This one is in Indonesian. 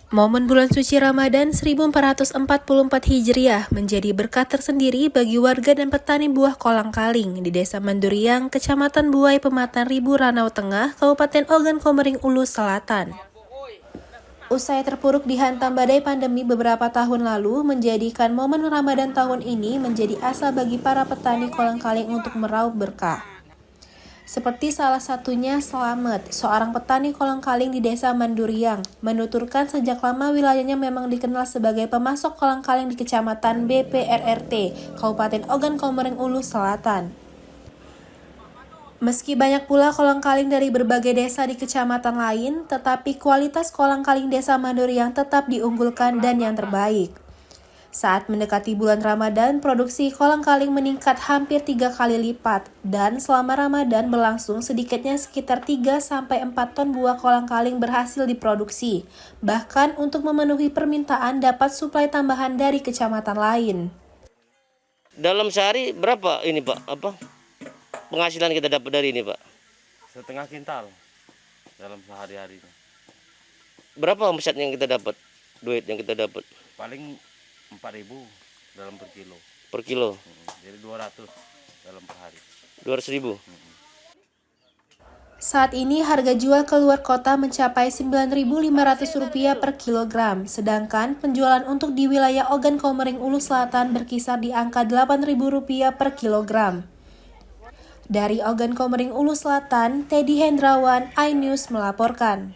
Momen bulan suci Ramadan 1444 Hijriah menjadi berkah tersendiri bagi warga dan petani buah kolang-kaling di Desa Manduriang, Kecamatan Buai, Pematang Ribu, Ranau Tengah, Kabupaten Ogan Komering Ulu Selatan. Usai terpuruk dihantam badai pandemi beberapa tahun lalu, menjadikan momen Ramadan tahun ini menjadi asa bagi para petani kolang-kaling untuk meraup berkah. Seperti salah satunya Slamet, seorang petani kolang-kaling di Desa Manduriang, menuturkan sejak lama wilayahnya memang dikenal sebagai pemasok kolang-kaling di Kecamatan BPRRT, Kabupaten Ogan Komering Ulu Selatan. Meski banyak pula kolang-kaling dari berbagai desa di kecamatan lain, tetapi kualitas kolang-kaling Desa Manduriang tetap diunggulkan dan yang terbaik. Saat mendekati bulan Ramadan, produksi kolang-kaling meningkat hampir 3 kali lipat, dan selama Ramadan berlangsung sedikitnya sekitar 3-4 ton buah kolang-kaling berhasil diproduksi. Bahkan untuk memenuhi permintaan dapat suplai tambahan dari kecamatan lain. Dalam sehari berapa ini Pak? Penghasilan kita dapat dari ini Pak? Setengah kintal dalam sehari-hari. Berapa omset yang kita dapat? Duit yang kita dapat? Paling 4.000 dalam per kilo. Per kilo? Jadi 200 dalam per hari. 200.000? Saat ini harga jual keluar kota mencapai Rp9.500 per kilogram, sedangkan penjualan untuk di wilayah Ogan Komering Ulu Selatan berkisar di angka Rp8.000 per kilogram. Dari Ogan Komering Ulu Selatan, Teddy Hendrawan, iNews melaporkan.